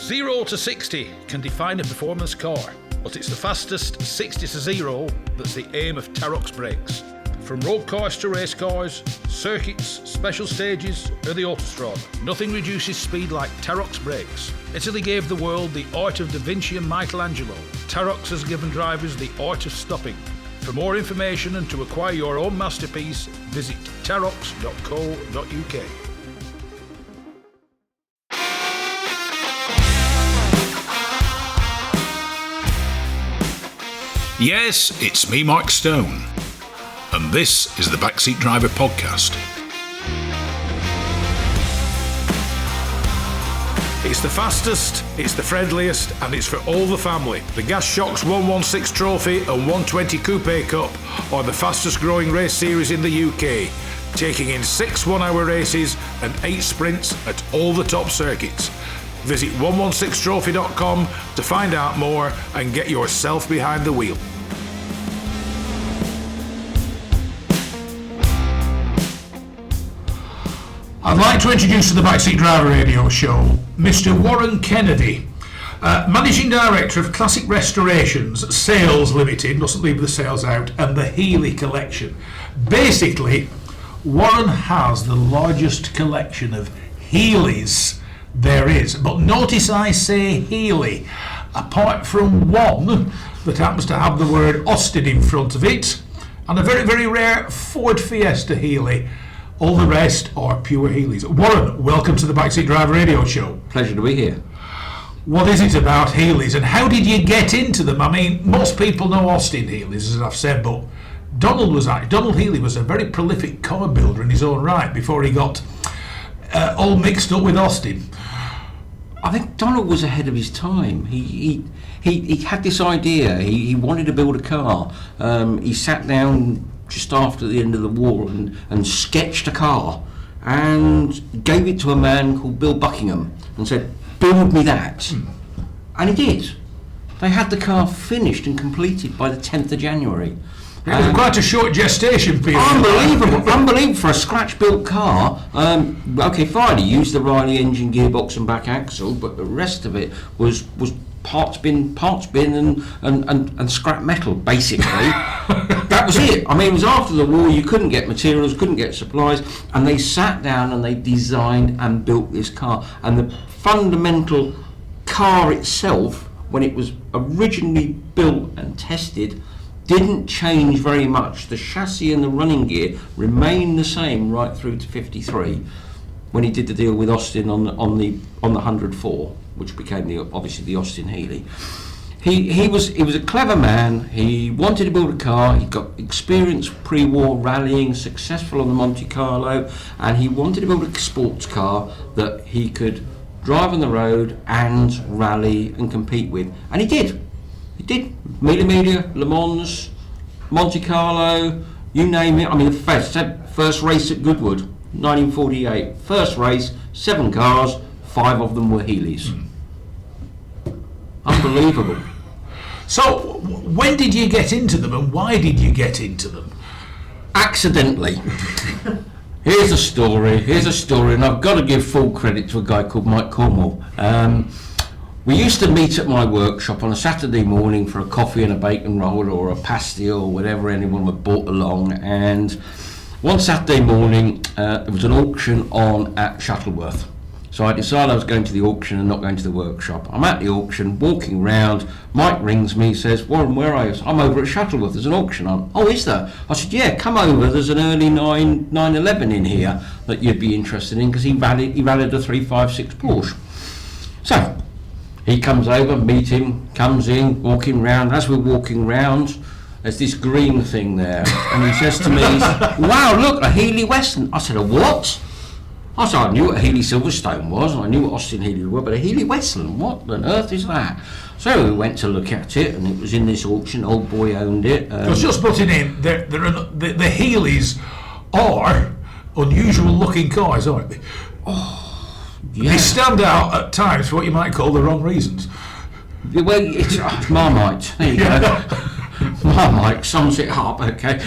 0 to 60 can define a performance car, but it's the fastest 60 to 0 that's the aim of Tarok's brakes. From road cars to race cars, circuits, special stages, or the autostrada, nothing reduces speed like Tarok's brakes. Italy gave the world the art of Da Vinci and Michelangelo. Tarok's has given drivers the art of stopping. For more information and to acquire your own masterpiece, visit tarox.co.uk. Yes, it's me, Mike Stone, and this is the Backseat Driver Podcast. It's the fastest, it's the friendliest, and it's for all the family. The Gas Shocks 116 Trophy and 120 Coupe Cup are the fastest growing race series in the UK, taking in 6 one-hour races and 8 sprints at all the top circuits. Visit 116trophy.com to find out more and get yourself behind the wheel. I'd like to introduce to the Backseat Driver Radio Show Mr. Warren Kennedy, Managing Director of Classic Restorations Sales Limited, mustn't leave the sales out, and the Healey Collection. Basically, Warren has the largest collection of Healeys there is, but notice I say Healey, apart from one that happens to have the word Austin in front of it, and a very, very rare Ford Fiesta Healey. All the rest are pure Healeys. Warren, welcome to the Backseat Driver Radio Show. Pleasure to be here. What is it about Healeys and how did you get into them? I mean, most people know Austin Healeys, as I've said, but Donald Healey was a very prolific car builder in his own right before he got all mixed up with Austin. I think Donald was ahead of his time. He had this idea. He wanted to build a car. He sat down just after the end of the war and sketched a car and gave it to a man called Bill Buckingham and said, build me that. And he did. They had the car finished and completed by the 10th of January. It was quite a short gestation period. Unbelievable for a scratch-built car. Okay, fine, he used the Riley engine, gearbox and back axle, but the rest of it was parts bin and scrap metal, basically. That was it. I mean, it was after the war, you couldn't get materials, couldn't get supplies, and they sat down and they designed and built this car. And the fundamental car itself, when it was originally built and tested, didn't change very much. The chassis and the running gear remained the same right through to 53, when he did the deal with Austin on the 104, which became obviously the Austin Healey. He was a clever man. He wanted to build a car. He got experience pre-war rallying, successful on the Monte Carlo, and he wanted to build a sports car that he could drive on the road and rally and compete with. And he did. He did. Mille, Le Mans, Monte Carlo, you name it. I mean, the first race at Goodwood, 1948. First race, 7 cars, 5 of them were Healeys. Unbelievable. So, when did you get into them and why did you get into them? Accidentally. Here's a story, and I've got to give full credit to a guy called Mike Cornwall. We used to meet at my workshop on a Saturday morning for a coffee and a bacon roll or a pasty or whatever anyone had brought along, and one Saturday morning there was an auction on at Shuttleworth. So I decided I was going to the auction and not going to the workshop. I'm at the auction, walking round. Mike rings me, says, Warren, where are you? I'm over at Shuttleworth, there's an auction on. Oh, is there? I said, yeah, come over, there's an early 911 in here that you'd be interested in, because he rallied a 356 Porsche. So he comes over, meet him, comes in, walking round. As we're walking round, there's this green thing there. And he says to me, wow, look, a Healey Western. I said, a what? I said, I knew what a Healey Silverstone was, and I knew what Austin Healey was, but a Healey Western, what on earth is that? So we went to look at it, and it was in this auction. Old boy owned it. I was just putting in, the Healeys are unusual looking cars, aren't they? Oh, yeah. They stand out at times for what you might call the wrong reasons. Well, it's Marmite. There you go. Mike sums it up, okay.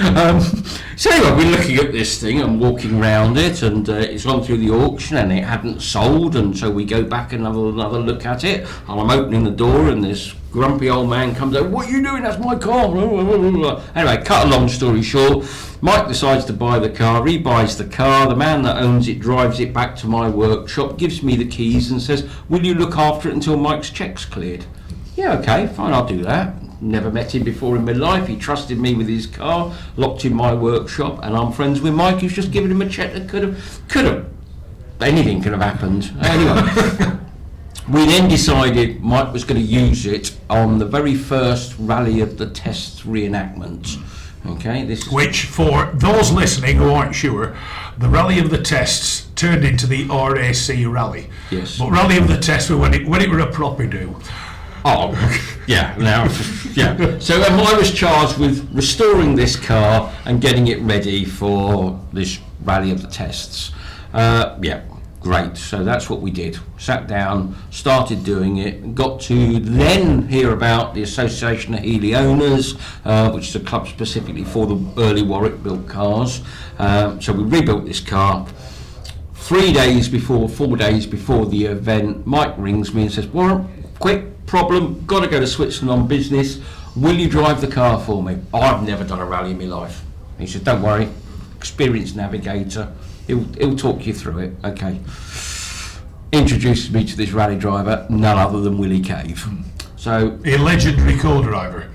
So anyway, we're looking at this thing and walking round it, and it's gone through the auction and it hadn't sold, and so we go back and have another look at it, and I'm opening the door and this grumpy old man comes over. What are you doing? That's my car. Anyway, cut a long story short, Mike decides to buy the car. He buys the car. The man that owns it drives it back to my workshop, gives me the keys and says, will you look after it until Mike's check's cleared? Yeah, okay, fine, I'll do that. Never met him before in my life. He trusted me with his car, locked in my workshop, and I'm friends with Mike, who's just given him a check that could have, anything could have happened. Anyway, we then decided Mike was going to use it on the very first Rally of the Tests reenactment. Okay, which, for those listening who aren't sure, the Rally of the Tests turned into the RAC Rally. Yes. But Rally of the Tests were when it were a proper do. Oh, yeah, now, yeah. So I was charged with restoring this car and getting it ready for this Rally of the Tests. Yeah, great. So that's what we did. Sat down, started doing it, got to then hear about the Association of Healey Owners, which is a club specifically for the early Warwick-built cars. So we rebuilt this car. 4 days before the event, Mike rings me and says, Warren, quick problem, got to go to Switzerland on business, will you drive the car for me? I've never done a rally in my life. He said, don't worry, experienced navigator, he'll talk you through it. Okay. Introduces me to this rally driver, none other than Willie Cave. So a legendary co-driver.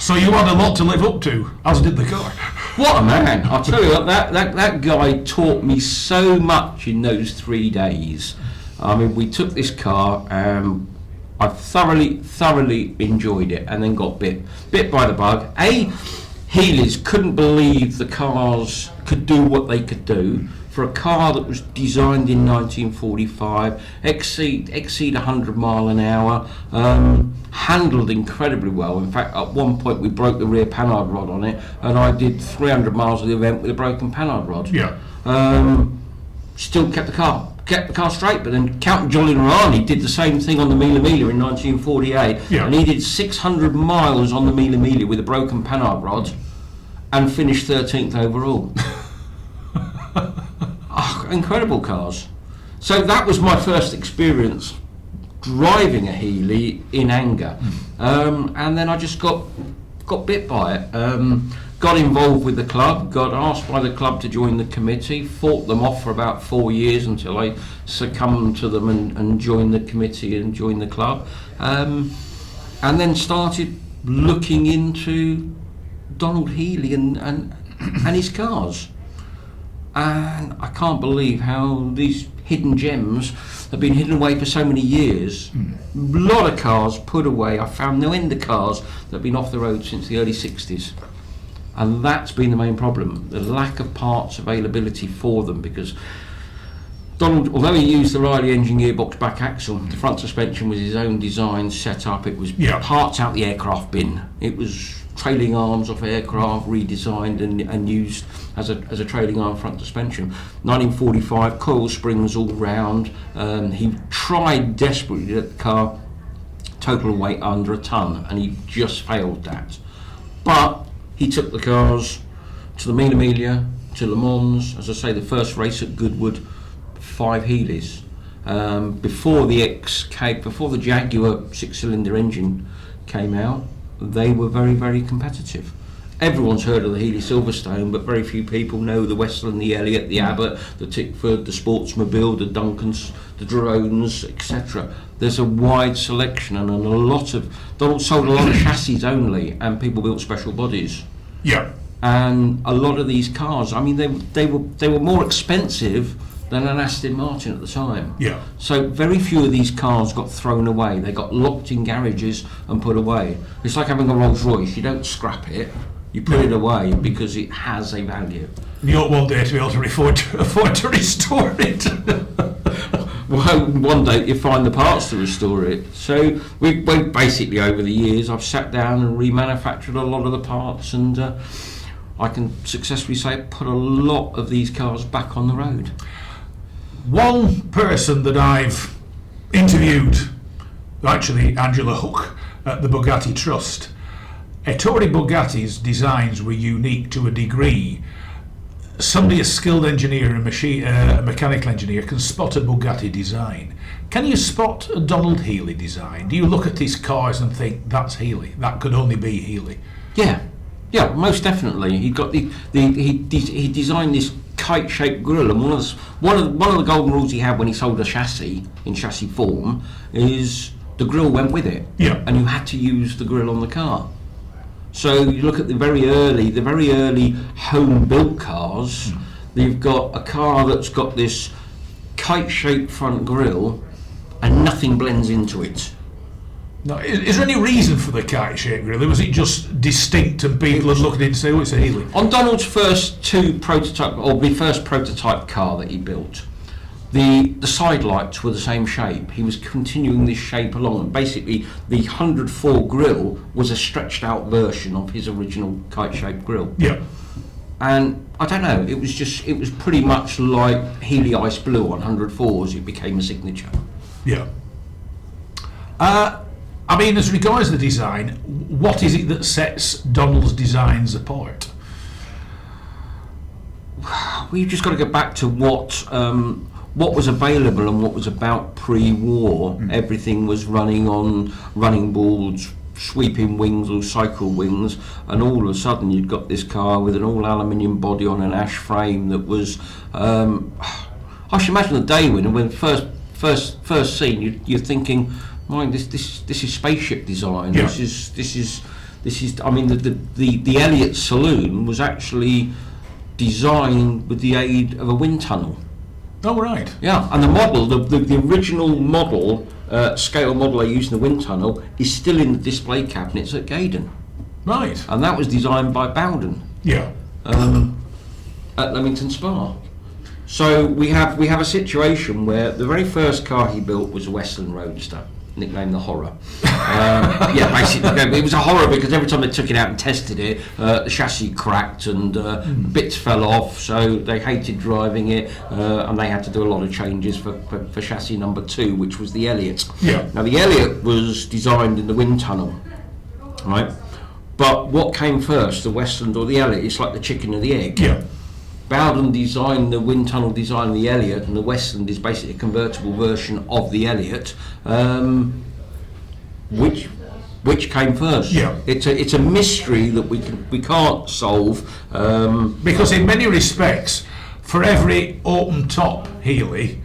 So you had a lot to live up to, as did the car. What a man! I'll tell you what, that guy taught me so much in those 3 days. I mean, we took this car, I thoroughly enjoyed it, and then got bit by the bug. Healeys couldn't believe the cars could do what they could do for a car that was designed in 1945, exceed 100 mile an hour, handled incredibly well. In fact, at one point we broke the rear panhard rod on it, and I did 300 miles of the event with a broken panhard rod. Yeah. Still kept the car straight, but then Count Jolly Rani did the same thing on the Mila Mila in 1948, yeah. And he did 600 miles on the Mila Mila with a broken panhard rod and finished 13th overall. Incredible cars. So that was my first experience driving a Healey in anger, and then I just got bit by it. Got involved with the club, got asked by the club to join the committee, fought them off for about 4 years until I succumbed to them and joined the committee and joined the club, and then started looking into Donald Healey and his cars. And I can't believe how these hidden gems have been hidden away for so many years. A lot of cars put away. I found no end of cars that have been off the road since the early 60s. And that's been the main problem, the lack of parts availability for them, because Donald, although he used the Riley engine gearbox back axle, the front suspension was his own design set up. It was parts out the aircraft bin. It was trailing arms off aircraft, redesigned and used as a trailing arm front suspension. 1945, coil springs all round. He tried desperately to get the car total weight under a tonne, and he just failed that. But he took the cars to the Mille Miglia, to Le Mans, as I say, the first race at Goodwood, 5 Healeys. Before the Jaguar 6-cylinder engine came out, they were very, very competitive. Everyone's heard of the Healey Silverstone, but very few people know the Westland, the Elliott, the Abbott, the Tickford, the Sportsmobile, the Duncans, the Drones, etc. There's a wide selection, and Donald sold a lot of chassis only, and people built special bodies. Yeah. And a lot of these cars, I mean, they were more expensive than an Aston Martin at the time. Yeah. So very few of these cars got thrown away. They got locked in garages and put away. It's like having a Rolls Royce. You don't scrap it, you put it away because it has a value. You hope one day to be able to afford to restore it. Well, one day you find the parts to restore it. So we basically, over the years, I've sat down and remanufactured a lot of the parts, and I can successfully say put a lot of these cars back on the road. One person that I've interviewed, actually Angela Hook at the Bugatti Trust, Ettore Bugatti's designs were unique to a degree. Somebody, a skilled engineer, a mechanical engineer, can spot a Bugatti design. Can you spot a Donald Healey design? Do you look at these cars and think that's Healey? That could only be Healey. Yeah, most definitely. He got he designed this kite-shaped grille, and one of the golden rules he had when he sold a chassis in chassis form is the grille went with it. Yeah. And you had to use the grille on the car. So you look at the very early home-built cars. You've got a car that's got this kite-shaped front grille, and nothing blends into it. No, is there any reason for the kite-shaped grille? Was it just distinct and people would look at it and say, oh, it's a Healey? On Donald's first the first prototype car that he built, the side lights were the same shape. He was continuing this shape along, and basically the 104 grille was a stretched out version of his original kite-shaped grille. Yeah. And I don't know, it was pretty much like Healey Ice Blue on 104s. It became a signature. Yeah. I mean, as regards the design, what is it that sets Donald's designs apart? We've just got to go back to what was available and what was about pre-war. Everything was running on running boards, sweeping wings or cycle wings, and all of a sudden you'd got this car with an all aluminium body on an ash frame that was I should imagine the day when first seen you're thinking, mind, this is spaceship design. Yeah. This is I mean the Elliott saloon was actually designed with the aid of a wind tunnel. Oh, right. Yeah, and the model, the original model, scale model they used in the wind tunnel, is still in the display cabinets at Gaydon. Right. And that was designed by Bowden. Yeah. At Leamington Spa. So we have a situation where the very first car he built was a Westland Roadster, nicknamed the Horror. Yeah, basically it was a horror because every time they took it out and tested it, the chassis cracked and bits fell off, so they hated driving it, and they had to do a lot of changes for chassis number 2, which was the Elliott. Yeah. Now the Elliott was designed in the wind tunnel, right? But what came first, the Westland or the Elliott? It's like the chicken or the egg. Yeah. Bowden designed the wind tunnel design of the Elliott, and the Westland is basically a convertible version of the Elliott. Which came first? Yeah. It's a mystery that we can't solve. Because in many respects, for every open top Healey,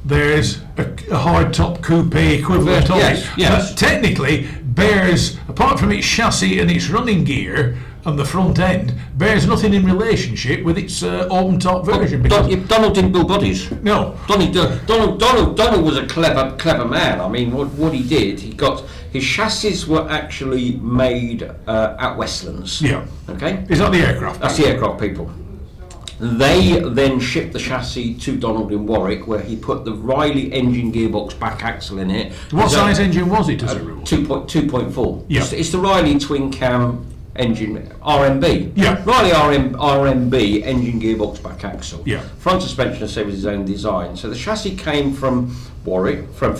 there's a hard top coupe equivalent of it. Yes. Technically, bears, apart from its chassis and its running gear and the front end, bears nothing in relationship with its open top version. Donald didn't build bodies. No. Donald was a clever man. I mean, what he did, his chassis were actually made at Westlands. Yeah. Okay. Is that the aircraft? That's the aircraft people. They then shipped the chassis to Donald in Warwick, where he put the Riley engine gearbox back axle in it. What size engine was it as a rule? 2.4. Yeah. It's the Riley twin cam engine, RMB. Yeah. Riley RMB engine gearbox back axle. Yeah. Front suspension was his own design. So the chassis came from Warwick, from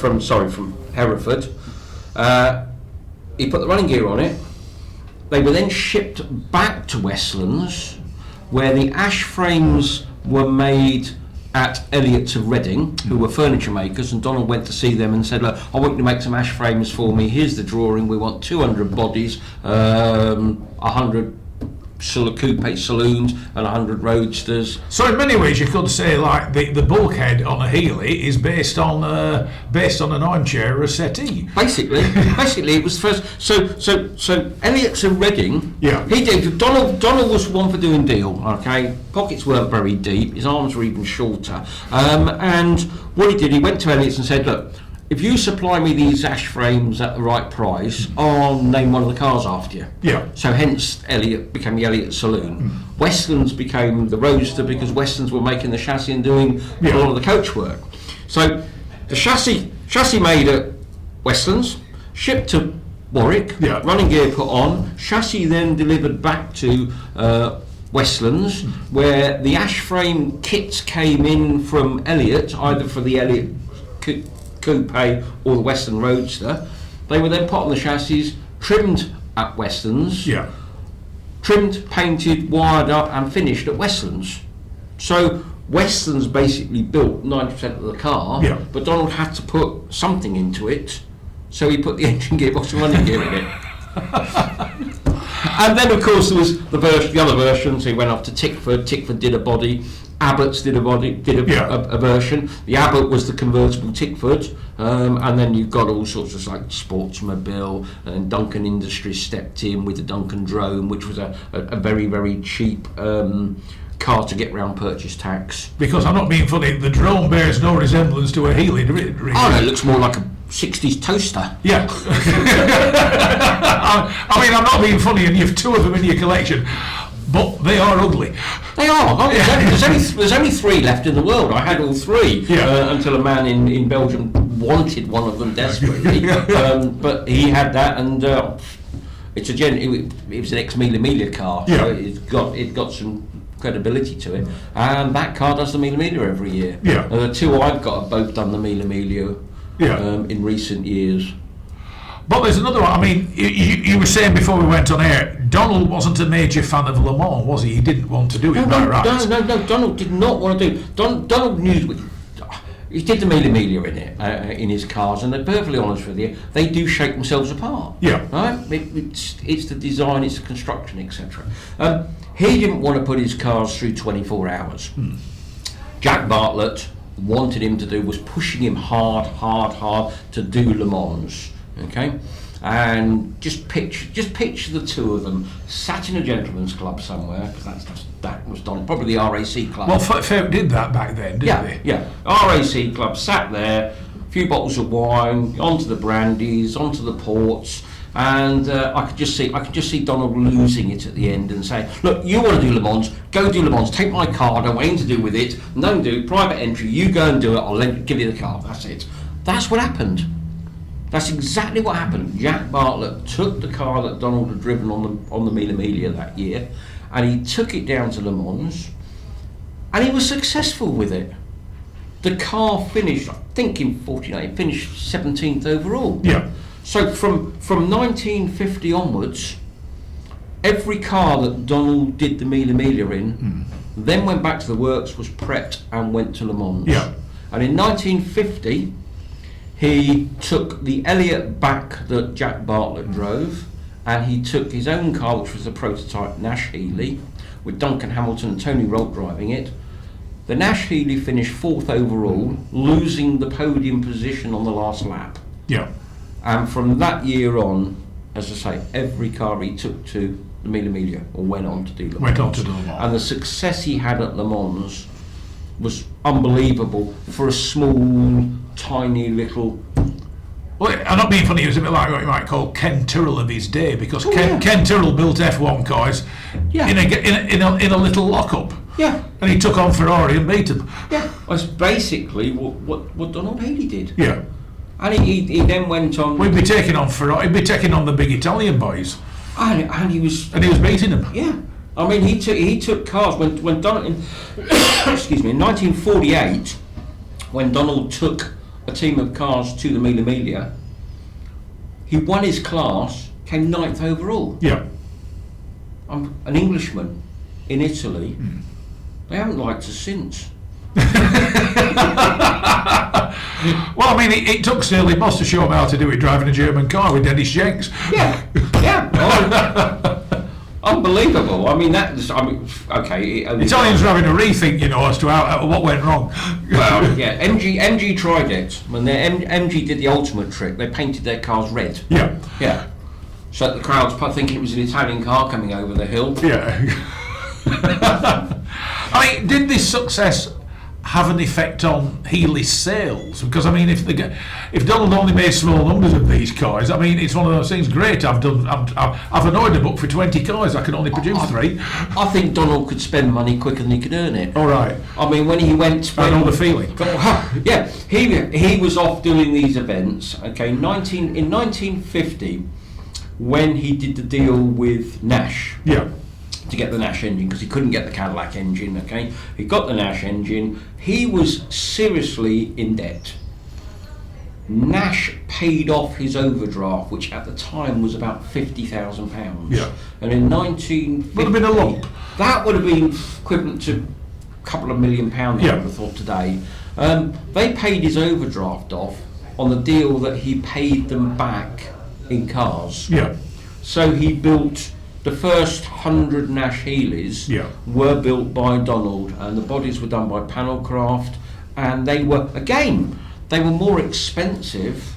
Hereford. He put the running gear on it. They were then shipped back to Westlands, where the ash frames were made at Elliott's of Reading, who were furniture makers, and Donald went to see them and said, look, I want you to make some ash frames for me. Here's the drawing. We want 200 bodies, 100 coupe saloons and 100 roadsters. So in many ways you could say like the bulkhead on a Healey is based on an armchair or a settee. Basically it was first. So Elliott's of Reading. Yeah. He did. Donald was one for doing deal. Okay, pockets weren't very deep. His arms were even shorter. And what he did, he went to Elliott's and said, look, if you supply me these ash frames at the right price, I'll name one of the cars after you. Yeah. So hence Elliott became the Elliott Saloon. Westlands became the Roadster because Westlands were making the chassis and doing a lot of the coach work. So the chassis made at Westlands, shipped to Warwick, running gear put on, chassis then delivered back to Westlands, where the ash frame kits came in from Elliott, either for the Elliott Coupe or the Western Roadster. They were then put on the chassis, trimmed at Westlands. Yeah. Trimmed, painted, wired up and finished at Westlands. So Westlands basically built 90% of the car, Yeah. but Donald had to put something into it, so he put the engine gearbox and running gear in it. And then of course there was the other versions. He went off to Tickford. Tickford did a body. Abbott's did a version. The Abbott was the convertible Tickford, and then you've got all sorts of like Sportsmobile, and Duncan Industries stepped in with the Duncan Drone, which was a very, very cheap car to get round purchase tax. Because I'm not being funny, the drone bears no resemblance to a Healey, really. Oh no, it looks more like a 60s toaster. Yeah. I mean, I'm not being funny, and you've 2 of them in your collection, but they are ugly. They are. Oh, there's only 3 left in the world. I had all 3 until a man in Belgium wanted one of them desperately. But he had that, and it was an ex-Mille car, so it got some credibility to it. And that car does the Mille every year. Yeah. The 2 I've got have both done the Mille in recent years. But there's another one. I mean, you were saying before we went on air, Donald wasn't a major fan of Le Mans, was he? He didn't want to do it, right? No, Donald did not want to do it. Donald knew he did the Mille in it, in his cars, and they're perfectly honest with you, they do shake themselves apart. Yeah. Right? It's the design, it's the construction, etc. He didn't want to put his cars through 24 hours. Jack Bartlett wanted him to do, was pushing him hard to do Le Mans. Okay, and just picture the 2 of them sat in a gentleman's club somewhere, because that was done, probably the RAC club. Well, folk did that back then, didn't they? Yeah. RAC club, sat there, a few bottles of wine, onto the brandies, onto the ports, and I could just see Donald losing it at the end and saying, "Look, you want to do Le Mans? Go do Le Mans. Take my car. I don't want anything to do with it. Don't do private entry. You go and do it. I'll give you the car. That's it." That's what happened. That's exactly what happened. Jack Bartlett took the car that Donald had driven on the Mille that year, and he took it down to Le Mans, and he was successful with it. The car finished, I think in 49, finished 17th overall. Yeah. So from 1950 onwards, every car that Donald did the Mille in, then went back to the works, was prepped, and went to Le Mans. Yeah. And in 1950, he took the Elliott back that Jack Bartlett drove, and he took his own car, which was a prototype Nash Healey, with Duncan Hamilton and Tony Rolt driving it. The Nash Healey finished 4th overall, losing the podium position on the last lap. Yeah. And from that year on, as I say, every car he took to the Mille or went on to do Le Mans. And the success he had at Le Mans was unbelievable for a small, tiny little... Well, I'm not being funny, it was a bit like what you might call Ken Tyrrell of his day, because Ken Tyrrell built F1 cars in a little lockup. Yeah. And he took on Ferrari and beat them. Yeah. That's basically what Donald Healey did. Yeah. And he then went on... We'd be taking on Ferrari, he'd be taking on the big Italian boys. And he was beating them. Yeah. I mean, he took cars when Donald... in 1948, when Donald took a team of cars to the Mille, he won his class, came 9th overall. Yeah. I'm an Englishman in Italy. They haven't liked us since. Well, I mean, it took Sterling Moss to show him how to do it driving a German car with Dennis Jenks. Yeah. Unbelievable. I mean, okay. Italians are having a rethink, as to what went wrong. Well, yeah, MG tried it. When MG did the ultimate trick, they painted their cars red. Yeah. Yeah. So that the crowds thinking it was an Italian car coming over the hill. Yeah. I mean, did this success have an effect on Healey's sales? Because I mean, if Donald only made small numbers of these cars, I mean, it's one of those things. Great, I've an order book for 20 cars. I can only produce 3. I think Donald could spend money quicker than he could earn it. All right. I mean, when he went, I know the feeling. Yeah, he was off doing these events. Okay, in 1950, when he did the deal with Nash. Yeah. To get the Nash engine, because he couldn't get the Cadillac engine. Okay, he got the Nash engine. He was seriously in debt. Nash paid off his overdraft, which at the time was about £50,000. Yeah. And in 1950, Would have been a lump. that would have been equivalent to a couple of £1 million, I would have thought today. They paid his overdraft off on the deal that he paid them back in cars. Yeah. So he built the first 100 Nash Healeys were built by Donald, and the bodies were done by Panelcraft, and they were more expensive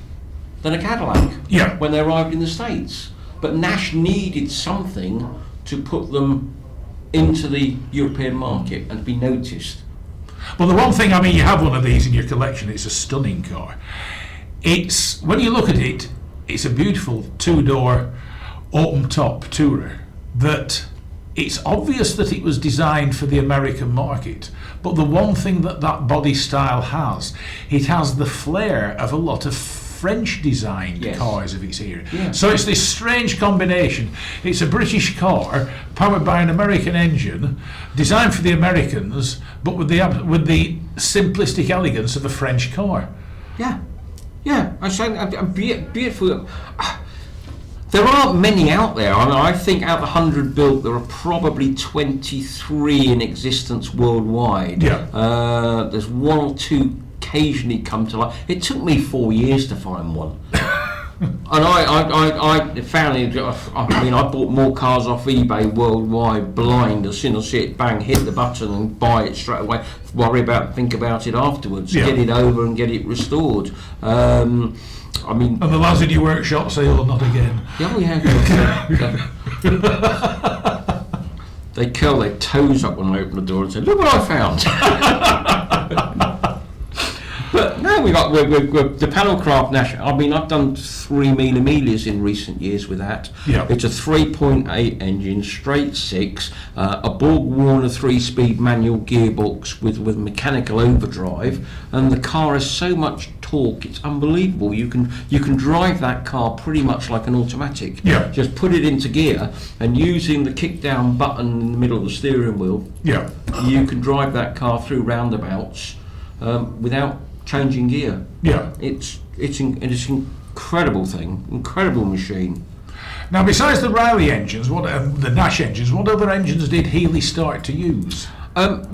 than a Cadillac when they arrived in the States. But Nash needed something to put them into the European market and be noticed. Well, the one thing, I mean, you have one of these in your collection, it's a stunning car. It's, when you look at it, it's a beautiful two-door open top tourer that it's obvious that it was designed for the American market, but the one thing that body style has, it has the flair of a lot of French designed cars of its era. So it's this strange combination. It's a British car powered by an American engine, designed for the Americans, but with the simplistic elegance of a French car. I say beautiful. There aren't many out there. I mean, I think out of 100 built, there are probably 23 in existence worldwide. There's one or two occasionally come to life. It took me 4 years to find one. And I found it. I mean, I bought more cars off eBay worldwide blind. As soon as I see it, bang, hit the button and buy it straight away. Think about it afterwards. Get it over and get it restored. I mean, and the lads in your workshop say, "Oh, not again." They curl their toes up when I open the door and say, "Look what I found." But no, we've got the Panelcraft Nash. I mean, I've done 3 Mille Miglia in recent years with that. It's a 3.8 engine, straight 6, a Borg-Warner 3-speed manual gearbox with mechanical overdrive, and the car has so much torque, it's unbelievable. You can drive that car pretty much like an automatic. Just put it into gear, and using the kick down button in the middle of the steering wheel, you can drive that car through roundabouts without changing gear. It's an incredible thing, incredible machine. Now, besides the Riley engines, the Nash engines, what other engines did Healey start to use? The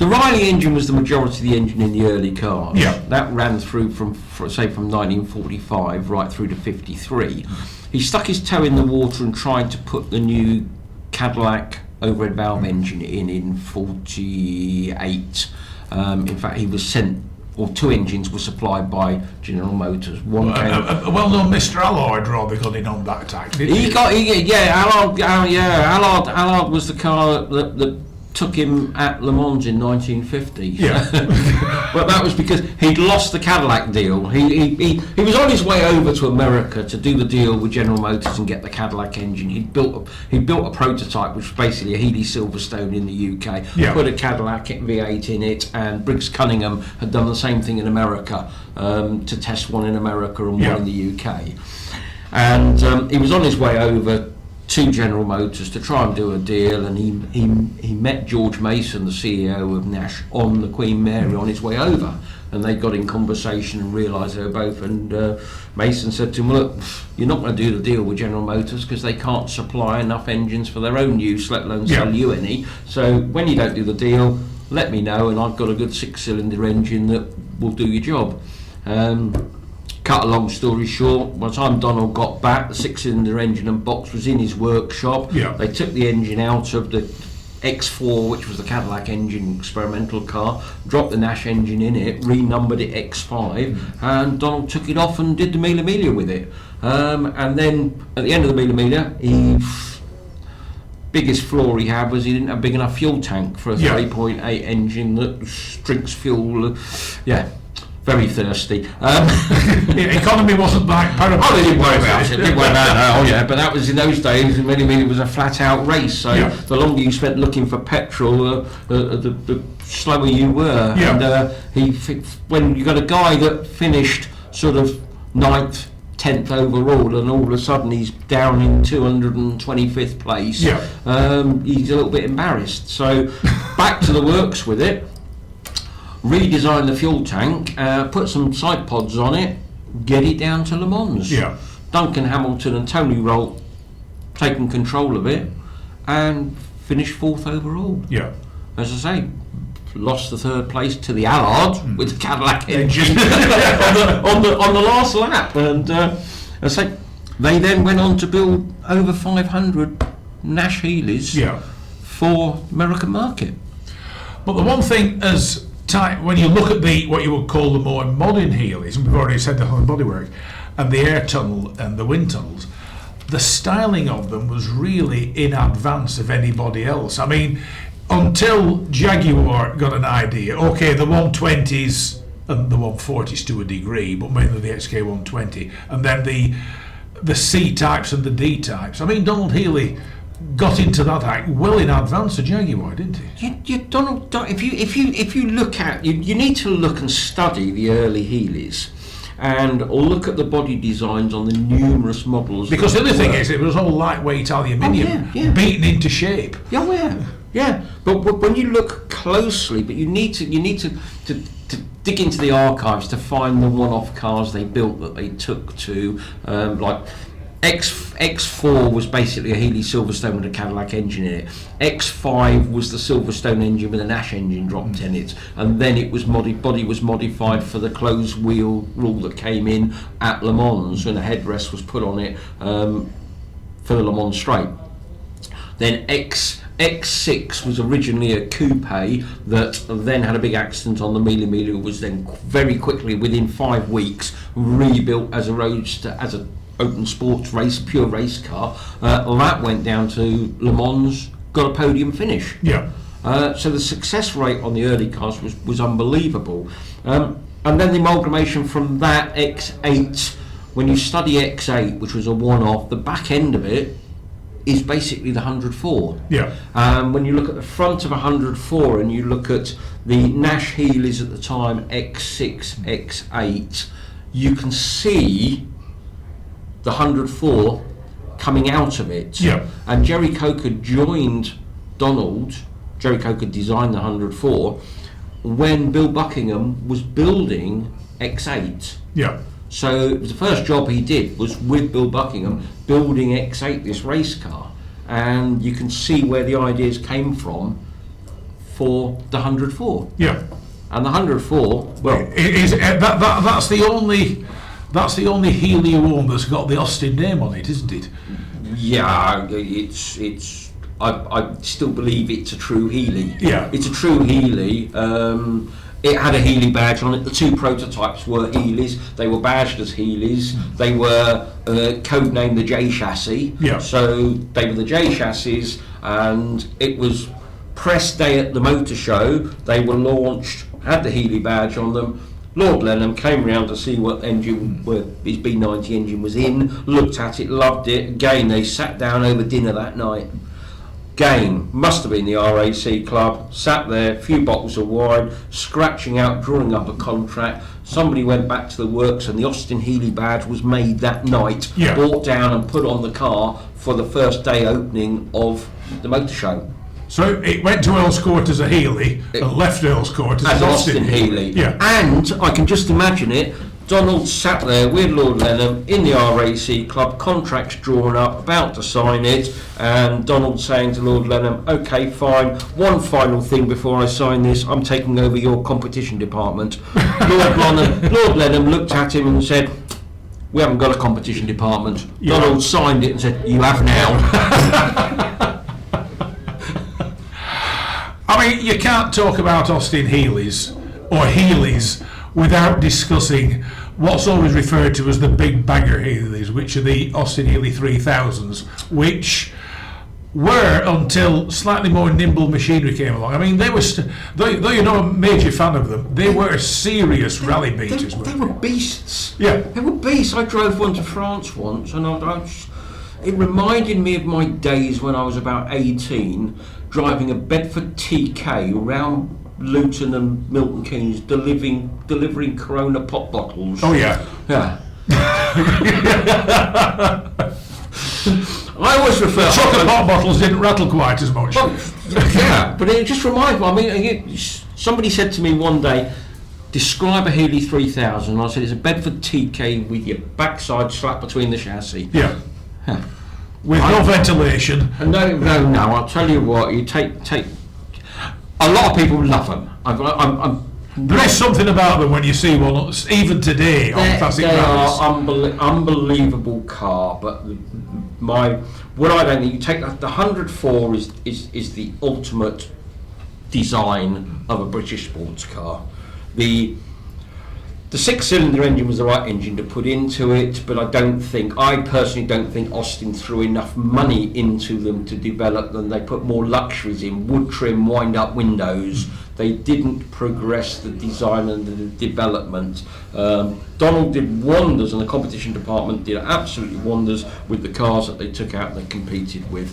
Riley engine was the majority of the engine in the early cars. That ran through from 1945 right through to 53. He stuck his toe in the water and tried to put the new Cadillac overhead valve engine in 48. In fact, he was sent, or 2 engines were supplied by General Motors. One a well-known Mr. Allard rather got in on that tack, didn't he? Allard was the car that took him at Le Mans in 1950. But that was because he'd lost the Cadillac deal. He was on his way over to America to do the deal with General Motors and get the Cadillac engine. He built a prototype which was basically a Healey Silverstone in the UK. Put a Cadillac V8 in it, and Briggs Cunningham had done the same thing in America to test one in America and one in the UK. And he was on his way over to General Motors to try and do a deal, and he met George Mason, the CEO of Nash, on the Queen Mary on his way over, and they got in conversation and realised they were both, and Mason said to him, "Look, you're not going to do the deal with General Motors because they can't supply enough engines for their own use, let alone sell you any, so when you don't do the deal, let me know, and I've got a good 6-cylinder engine that will do your job." Cut a long story short, by the time Donald got back, the 6-cylinder engine and box was in his workshop. They took the engine out of the X4, which was the Cadillac engine experimental car, dropped the Nash engine in it, renumbered it X5, and Donald took it off and did the Mille Miglia with it. And then at the end of the Mille Miglia, biggest flaw he had was he didn't have a big enough fuel tank for a 3.8 engine that drinks fuel. Very thirsty. Economy wasn't that paramount. They didn't worry about it. But that was in those days. Mille Miglia was a flat-out race. So the longer you spent looking for petrol, the slower you were. And when you got a guy that finished sort of 9th, 10th overall, and all of a sudden he's down in 225th place. He's a little bit embarrassed. So back to the works with it. redesign the fuel tank, put some side pods on it, get it down to Le Mans. Yeah. Duncan Hamilton and Tony Rolt taking control of it and finished 4th overall. Yeah. As I say, lost the 3rd place to the Allard with the Cadillac engine on the last lap. And as I say, they then went on to build over 500 Nash Healeys for American market. But the one thing when you look at what you would call the more modern Healeys, and we've already said the whole bodywork, and the air tunnel and the wind tunnels, the styling of them was really in advance of anybody else. I mean, until Jaguar got an idea, okay, the 120s and the 140s to a degree, but mainly the XK 120, and then the C types and the D types. I mean, Donald Healey got into that act well in advance of Jaguar, didn't he? Donald, if you look at you need to look and study the early Healeys, or look at the body designs on the numerous models. Because the other thing is, it was all lightweight aluminium, beaten into shape. Yeah. But when you look closely, but you need to dig into the archives to find the one-off cars they built that they took to, like X4 was basically a Healey Silverstone with a Cadillac engine in it. X5 was the Silverstone engine with a Nash engine dropped in it, and then it was body was modified for the closed wheel rule that came in at Le Mans, and a headrest was put on it for the Le Mans straight. Then X6 was originally a coupe that then had a big accident on the Mille Miglia, was then very quickly, within 5 weeks, rebuilt as a roadster, as a open sports race, pure race car. That went down to Le Mans, got a podium finish. Yeah. So the success rate on the early cars was unbelievable. And then the amalgamation from that X8, when you study X8, which was a one-off, the back end of it is basically the 104. Yeah. When you look at the front of 104 and you look at the Nash Healeys at the time, X6, X8, you can see the 104 coming out of it. Yeah. And Jerry Coker joined Donald. Jerry Coker designed the 104 when Bill Buckingham was building X8. Yeah. So it was the first job he did was with Bill Buckingham building X8, this race car, and you can see where the ideas came from for the 104. Yeah. And the 104, well, that's the only Healey one that's got the Austin name on it, isn't it? yeah, it's. I still believe it's a true Healey. Yeah. It's a true Healey. It had a Healey badge on it. The 2 prototypes were Healeys. They were badged as Healeys. They were codenamed the J chassis. Yeah. So they were the J chassis, and it was press day at the motor show. They were launched, had the Healey badge on them. Lord Lenham came round to see what engine his B90 engine was in, looked at it, loved it. Again, they sat down over dinner that night. Again, must have been the RAC club, sat there, a few bottles of wine, scratching out, drawing up a contract. Somebody went back to the works and the Austin Healey badge was made that night, brought down and put on the car for the first day opening of the motor show. So it went to Earl's Court as a Healey and left Earl's Court as Austin Healey. Yeah. And I can just imagine it. Donald sat there with Lord Lenham in the RAC club, contracts drawn up, about to sign it, and Donald saying to Lord Lenham, "Okay, fine. One final thing before I sign this, I'm taking over your competition department." Lord Lenham looked at him and said, "We haven't got a competition department." Yeah. Donald signed it and said, "You have now." I mean, you can't talk about Austin Healeys or Healeys without discussing what's always referred to as the big bagger Healeys, which are the Austin Healey 3000s, which were, until slightly more nimble machinery came along. I mean, they were, though you're not a major fan of them, they were serious rally beaters. They were beasts. Yeah. They were beasts. I drove one to France once, and it reminded me of my days when I was about 18, driving a Bedford TK around Luton and Milton Keynes, delivering Corona pop bottles. Oh yeah. Yeah. I always refer. Chocolate pop bottles didn't rattle quite as much. Well, yeah, but it just reminds me. I mean, Somebody said to me one day, describe a Healey 3000. And I said, it's a Bedford TK with your backside slap between the chassis. Yeah. With no ventilation. No. I'll tell you what. You take. A lot of people love them. There is something about them when you see one, even today on classic They rallies. are unbelievable car. But what I don't think, you take the 104 is the ultimate design of a British sports car. The 6-cylinder engine was the right engine to put into it, but I personally don't think Austin threw enough money into them to develop them. They put more luxuries in, wood trim, wind-up windows. They didn't progress the design and the development. Donald did wonders, and the competition department did absolutely wonders with the cars that they took out and they competed with.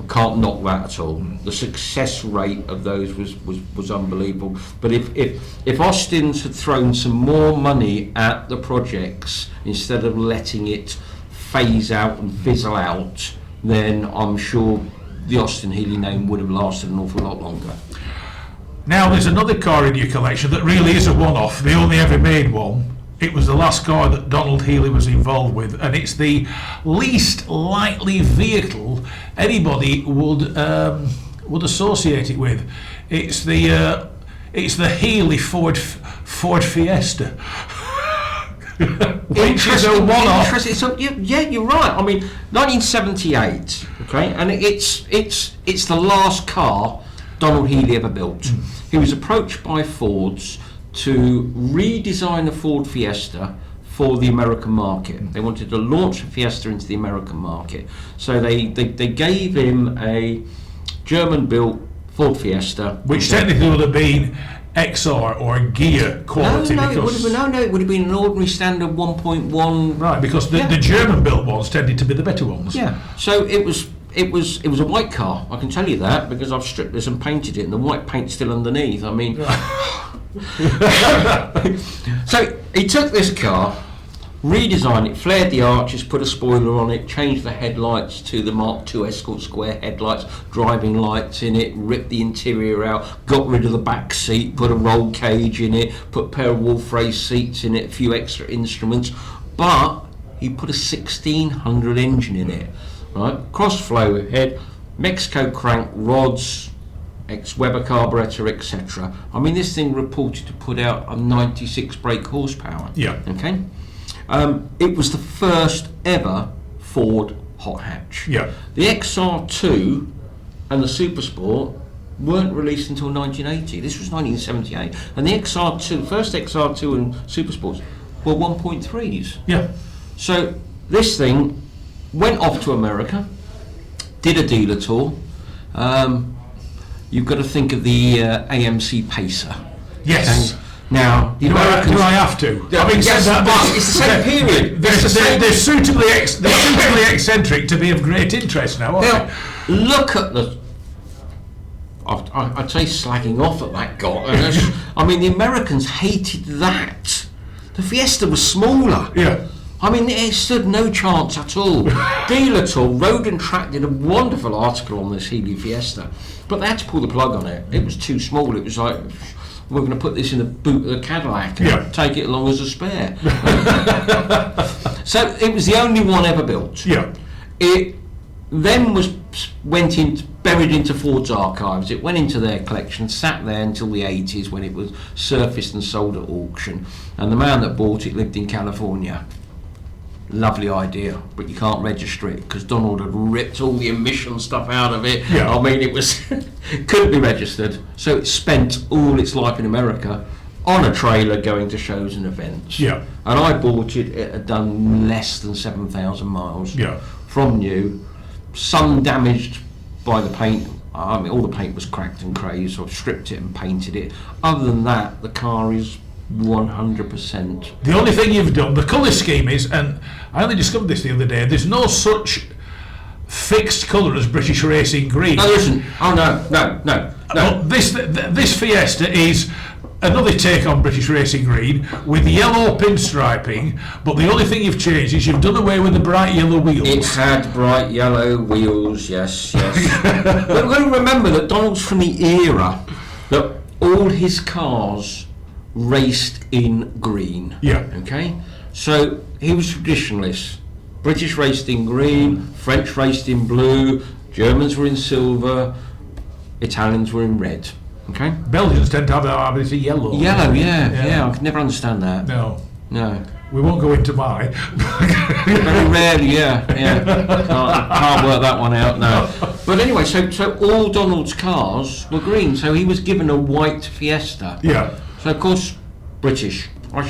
Can't knock that at all. The success rate of those was unbelievable. But if Austin's had thrown some more money at the projects instead of letting it phase out and fizzle out, then I'm sure the Austin Healey name would have lasted an awful lot longer. Now there's another car in your collection that really is a one-off. They only ever made one. It was the last car that Donald Healey was involved with, and it's the least likely vehicle anybody would associate it with. It's the Healey Ford Fiesta, which is a one-off. So yeah, you're right. I mean, 1978, okay, and it's the last car Donald Healey ever built. He was approached by Fords to redesign the Ford Fiesta for the American market. They wanted to launch the Fiesta into the American market. So they gave him a German-built Ford Fiesta. Which technically would have been XR or gear quality. It would have been an ordinary standard 1.1. Right, because the German-built ones tended to be the better ones. Yeah, so it was a white car, I can tell you that, because I've stripped this and painted it, and the white paint's still underneath. I mean... So he took this car, redesigned it, flared the arches, put a spoiler on it, changed the headlights to the Mark II Escort square headlights, driving lights in it, ripped the interior out, got rid of the back seat, put a roll cage in it, put a pair of wolf race seats in it, a few extra instruments, but he put a 1600 engine in it, right? Cross-flow head, Mexico crank rods, ex-Weber carburetor, etc. I mean, this thing reported to put out a 96 brake horsepower. Yeah. Okay. It was the first ever Ford hot hatch. Yeah. The XR2 and the Super Sport weren't released until 1980. This was 1978, and the XR2, first XR2 and Super Sports were 1.3s. Yeah. So this thing went off to America, did a dealer tour. You've got to think of the AMC Pacer. Yes. And now, the Americans... Do I have to? Having said that, but it's the same period. They're suitably eccentric to be of great interest now, aren't they? Look at the... I'd say slagging off at that guy. I mean, the Americans hated that. The Fiesta was smaller. Yeah. I mean, it stood no chance at all. Dealer Tour, Road and Track did a wonderful article on this Healey Fiesta, but they had to pull the plug on it. It was too small. It was like, we're going to put this in the boot of the Cadillac and take it along as a spare. So it was the only one ever built. Yeah. It then buried into Ford's archives. It went into their collection, sat there until the 80s when it was surfaced and sold at auction. And the man that bought it lived in California. Lovely idea, but you can't register it because Donald had ripped all the emission stuff out of it. Yeah. I mean, it was couldn't be registered, so it spent all its life in America on a trailer going to shows and events. Yeah. And I bought it. It had done less than 7,000 miles. Yeah. From new, some damaged by the paint. I mean, all the paint was cracked and crazed, so I've stripped it and painted it. Other than that, the car is 100%. The only thing you've done, the colour scheme is, and I only discovered this the other day, there's no such fixed colour as British Racing Green. No, there isn't. Oh, no. But this Fiesta is another take on British Racing Green with yellow pinstriping, but the only thing you've changed is you've done away with the bright yellow wheels. It had bright yellow wheels, yes. But we've got to remember that Donald's from the era that all his cars raced in green. Yeah. Okay? So he was traditionalist. British raced in green, French raced in blue, Germans were in silver, Italians were in red. Okay? Belgians tend to have their habits of yellow. Yellow, yeah. I could never understand that. No. No. We won't go into mine. Very rarely, yeah. Can't work that one out, no. But anyway, so all Donald's cars were green, so he was given a white Fiesta. Yeah. So of course, British. I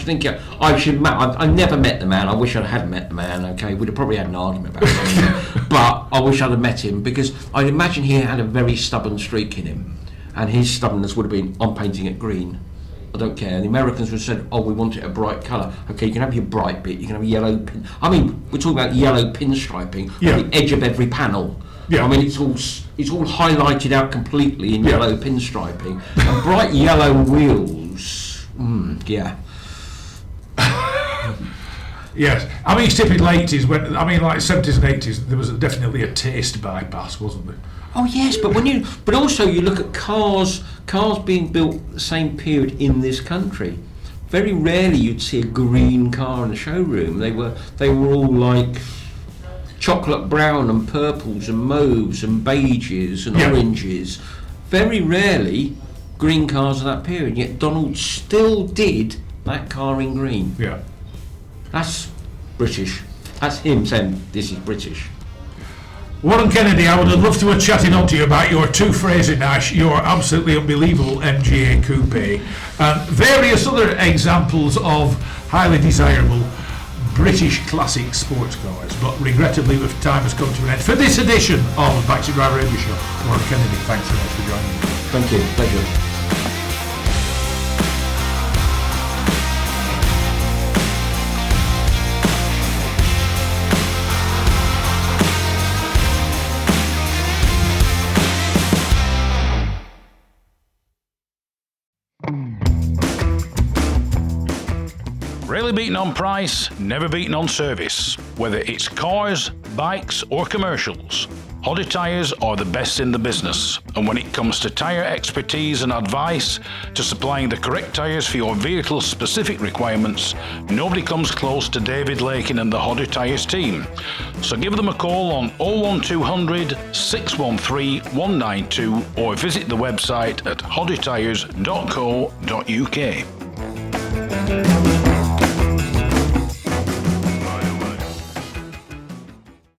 never met the man. I wish I had met the man. Okay, we'd have probably had an argument about something. But I wish I'd have met him, because I'd imagine he had a very stubborn streak in him, and his stubbornness would have been, I'm painting it green. I don't care. And the Americans would have said, we want it a bright colour. Okay, you can have your bright bit, you can have yellow pin. I mean, we're talking about yellow pinstriping on the edge of every panel. Yeah. I mean, it's all highlighted out completely in yellow pinstriping. And bright yellow wheels, yeah. Yes, I mean, it's typical 80s, like 70s and 80s, there was definitely a taste bypass, wasn't there? Oh yes, but also you look at cars being built the same period in this country. Very rarely you'd see a green car in the showroom. They were all like chocolate brown and purples and mauves and beiges and oranges. Very rarely green cars of that period. Yet Donald still did that car in green. Yeah. That's British. That's him saying this is British. Warren Kennedy, I would have loved to have chatted on to you about your two Fraser Nash, your absolutely unbelievable MGA Coupe, and various other examples of highly desirable British classic sports cars. But regrettably, time has come to an end for this edition of Backseat Driver Radio Show. Warren Kennedy, thanks so much for joining me. Thank you, pleasure. Rarely beaten on price, never beaten on service. Whether it's cars, bikes or commercials, Hoddy Tyres are the best in the business. And when it comes to tyre expertise and advice to supplying the correct tyres for your vehicle's specific requirements, nobody comes close to David Lakin and the Hoddy Tyres team. So give them a call on 01200 613 192 or visit the website at hoddytyres.co.uk.